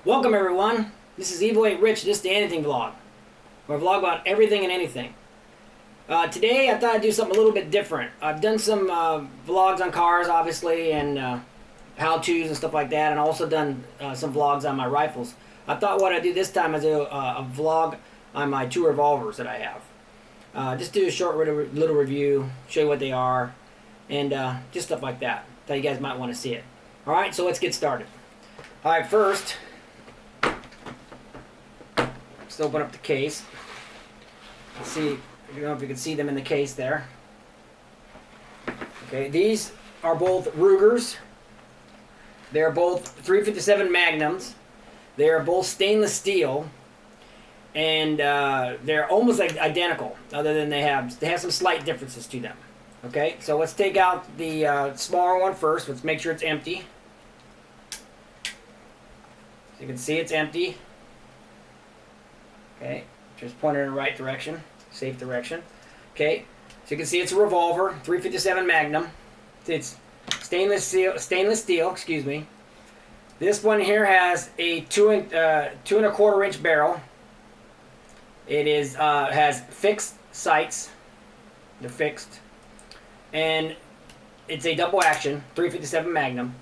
Welcome everyone. This is Evoeightrich, This the Anything vlog. Or a vlog about everything and anything. Today I thought I'd do something a little bit different. I've done some vlogs on cars, obviously, and how-tos and stuff like that, and also done some vlogs on my rifles. I thought what I'd do this time is a vlog on my two revolvers that I have. Just do a short little review, show you what they are, and just stuff like that. Thought you guys might want to see it. Alright, so let's get started. Alright, first, let's open up the case. Let's see, I don't know if you can see them in the case there. Okay, these are both Rugers. They're both 357 Magnums. They are both stainless steel, and they're almost like identical, other than they have some slight differences to them. Okay, so let's take out the smaller one first. Let's make sure it's empty. So you can see it's empty. Okay, just pointing in the right direction, safe direction. Okay, so you can see it's a revolver, 357 Magnum. It's stainless steel. Excuse me. This one here has a 2¼ inch barrel. It is has fixed sights. They're fixed, and it's a double action 357 Magnum.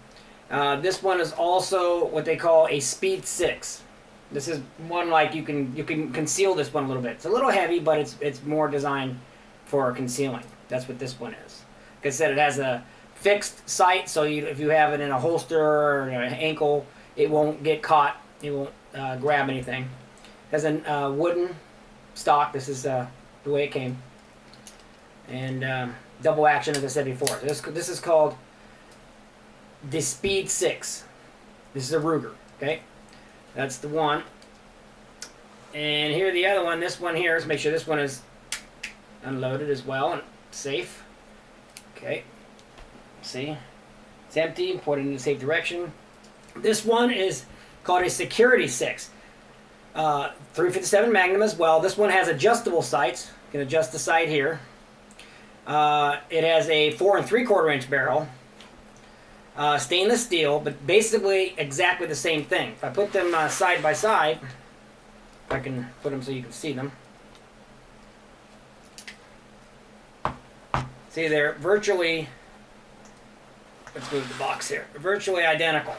This one is also what they call a Speed 6. This is one like you can conceal this one a little bit. It's a little heavy, but it's more designed for concealing. That's what this one is. Like I said, it has a fixed sight, so if you have it in a holster or an ankle, it won't get caught. It won't grab anything. It has a wooden stock. This is the way it came, and double action, as I said before. So this is called the Speed 6. This is a Ruger. Okay, that's the one. And here the other one. This one here. Let's make sure this one is unloaded as well and safe. Okay. See, it's empty. Put it in the safe direction. This one is called a Security 6. 357 Magnum as well. This one has adjustable sights. You can adjust the sight here. It has a 4¾ inch barrel. Stainless steel, but basically exactly the same thing. If I put them side by side, if I can put them so you can see them. See, they're virtually, let's move the box here, virtually identical.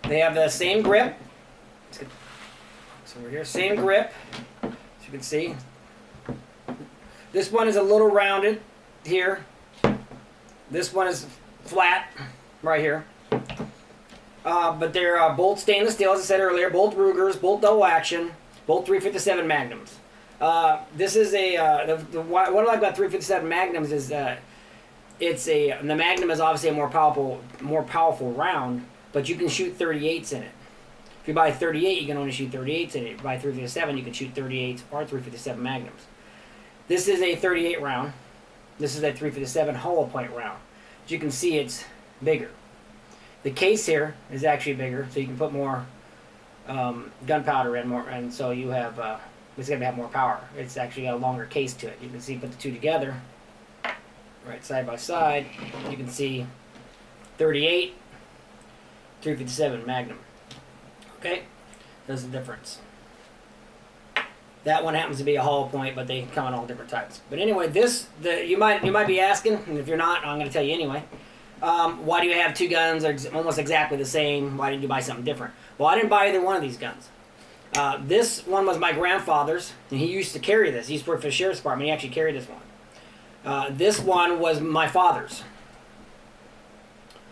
They have the same grip. So we're here, same grip, as you can see. This one is a little rounded here. This one is flat right here. But they're both stainless steel, as I said earlier, both Rugers, both double action, both 357 Magnums. This is what I like about 357 Magnums is the Magnum is obviously a more powerful round, but you can shoot 38s in it. If you buy 38, you can only shoot 38s in it. If you buy 357, you can shoot 38s or 357 Magnums. This is a 38 round. This is a 357 hollow point round. As you can see, it's bigger. The case here is actually bigger, so you can put more gunpowder in, and so you have it's going to have more power. It's actually got a longer case to it. You can see, put the two together, right side by side. You can see 38, 357 Magnum. Okay, there's the difference. That one happens to be a hollow point, but they come in all different types. But anyway, you might be asking, and if you're not, I'm going to tell you anyway. Why do you have two guns that are almost exactly the same? Why did you buy something different? Well, I didn't buy either one of these guns. This one was my grandfather's, and he used to carry this. He used to work for the sheriff's department. He actually carried this one. This one was my father's.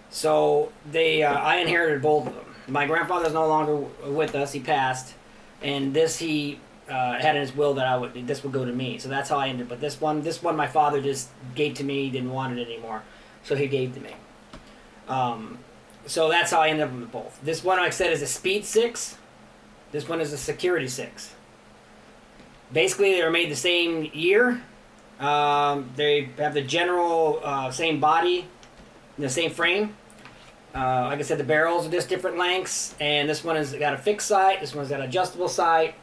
So I inherited both of them. My grandfather's no longer with us. He passed, and this he had in his will that this would go to me. So that's how I ended up with this one. This one my father just gave to me. He didn't want it anymore, so he gave to me. So that's how I ended up with both. This one, like I said, is a Speed 6. This one is a Security 6. Basically, they were made the same year. They have the general same body, the same frame. Like I said, the barrels are just different lengths, and this one has got a fixed sight. This one's got an adjustable sight.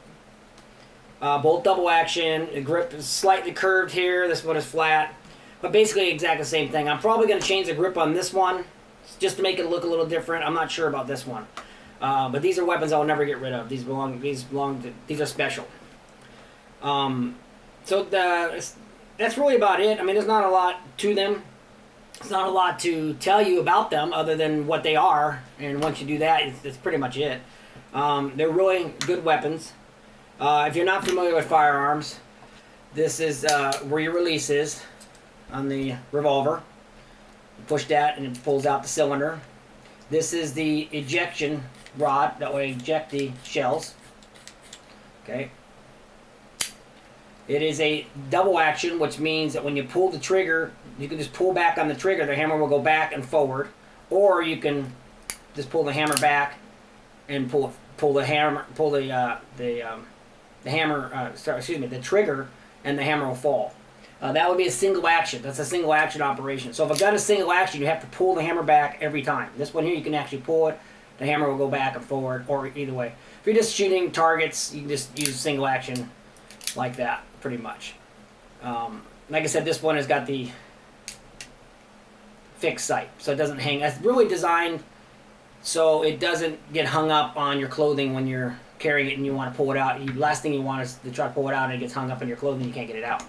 Both double action. The grip is slightly curved here. This one is flat, but basically exactly the same thing. I'm probably going to change the grip on this one just to make it look a little different. I'm not sure about this one. But these are weapons I'll never get rid of. These are special. That's really about it. I mean, there's not a lot to them. It's not a lot to tell you about them other than what they are. And once you do that, it's pretty much it. They're really good weapons. If you're not familiar with firearms, this is where your release is on the revolver. You push that and it pulls out the cylinder. This is the ejection rod that will eject the shells. Okay. It is a double action, which means that when you pull the trigger, you can just pull back on the trigger. The hammer will go back and forward, or you can just pull the hammer back and pull the trigger, and the hammer will fall. That would be a single action. That's a single action operation. So if a gun is single action, you have to pull the hammer back every time. This one here, you can actually pull it. The hammer will go back and forward, or either way. If you're just shooting targets, you can just use single action like that, pretty much. Like I said, this one has got the fixed sight, so it doesn't hang. It's really designed so it doesn't get hung up on your clothing when you're carrying it and you want to pull it out. The last thing you want is to try to pull it out and it gets hung up in your clothing, you can't get it out.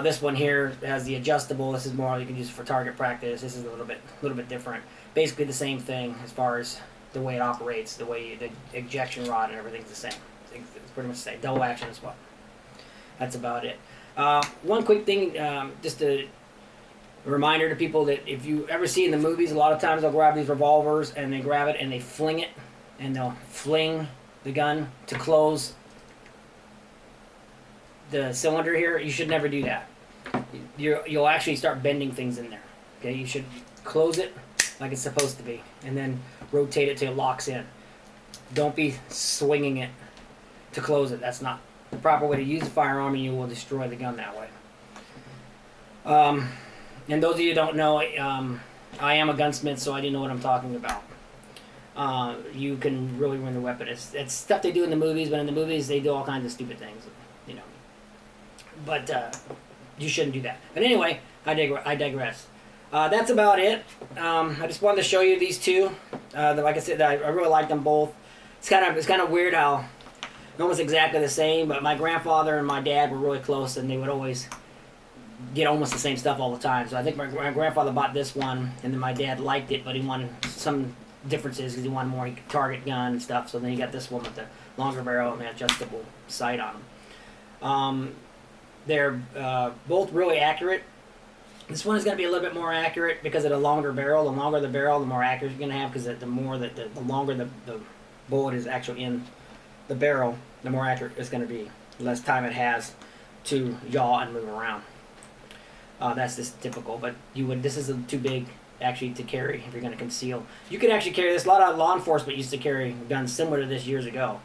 This one here has the adjustable. This is more you can use for target practice. This is a little bit different. Basically the same thing as far as the way it operates, the ejection rod and everything's the same. It's pretty much the same. Double action as well. That's about it. One quick thing, just a reminder to people that if you ever see in the movies, a lot of times they'll grab these revolvers and they grab it and they fling it, and they'll fling the gun to close the cylinder here. You should never do that. You'll actually start bending things in there. Okay, you should close it like it's supposed to be, and then rotate it till it locks in. Don't be swinging it to close it. That's not the proper way to use a firearm, and you will destroy the gun that way. And those of you who don't know, I am a gunsmith, so I do know what I'm talking about. You can really ruin the weapon. It's stuff they do in the movies, but in the movies they do all kinds of stupid things, you know. But you shouldn't do that. But anyway, I digress. That's about it. I just wanted to show you these two. Like I said, I really like them both. It's kind of weird how almost exactly the same, but my grandfather and my dad were really close, and they would always get almost the same stuff all the time. So I think my grandfather bought this one, and then my dad liked it, but he wanted some differences because he wanted more target gun and stuff. So then he got this one with the longer barrel and the adjustable sight on them. They're both really accurate. This one is going to be a little bit more accurate because of the longer barrel. The longer the barrel, the more accurate you're going to have, because the longer the bullet is actually in the barrel, the more accurate it's going to be. The less time it has to yaw and move around. That's just typical, but this is too big actually to carry if you're going to conceal. You could actually carry this. A lot of law enforcement used to carry guns similar to this years ago.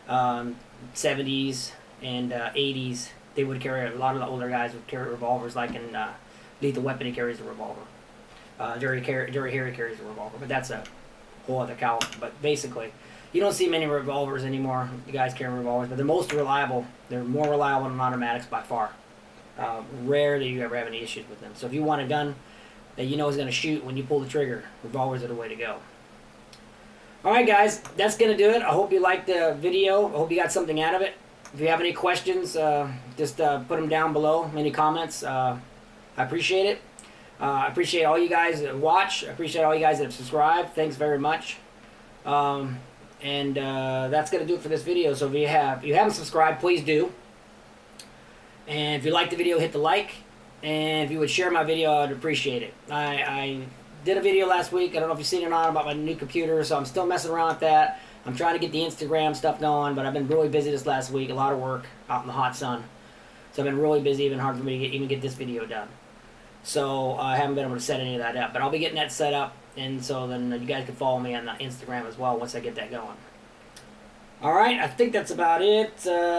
70s and 80s, they would carry, a lot of the older guys would carry revolvers, like in Lethal Weapon, he carries a revolver. Jerry Harry carries a revolver, but that's a whole other caliber. But basically, you don't see many revolvers anymore. The guys carry revolvers, but they're most reliable. They're more reliable than automatics by far. Rare that you ever have any issues with them. So if you want a gun that you know is going to shoot when you pull the trigger, revolvers are the way to go. Alright guys, that's going to do it. I hope you liked the video. I hope you got something out of it. If you have any questions, just put them down below. Any comments. I appreciate it. I appreciate all you guys that watch. I appreciate all you guys that have subscribed. Thanks very much. And that's going to do it for this video. So if you haven't subscribed, please do. And if you like the video, hit the like. And if you would share my video, I'd appreciate it. I did a video last week. I don't know if you've seen it or not about my new computer, so I'm still messing around with that. I'm trying to get the Instagram stuff going, but I've been really busy this last week. A lot of work out in the hot sun. So I've been really busy, even hard for me to even get this video done. So I haven't been able to set any of that up. But I'll be getting that set up, and so then you guys can follow me on the Instagram as well once I get that going. Alright, I think that's about it.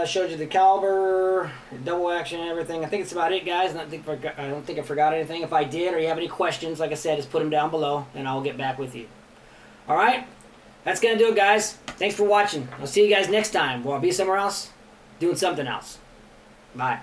Showed you the caliber, double action, everything. I think it's about it, guys. I don't think I forgot anything. If I did, or you have any questions, like I said, just put them down below, and I'll get back with you. Alright, that's going to do it, guys. Thanks for watching. I'll see you guys next time. Well, I'll be somewhere else, doing something else. Bye.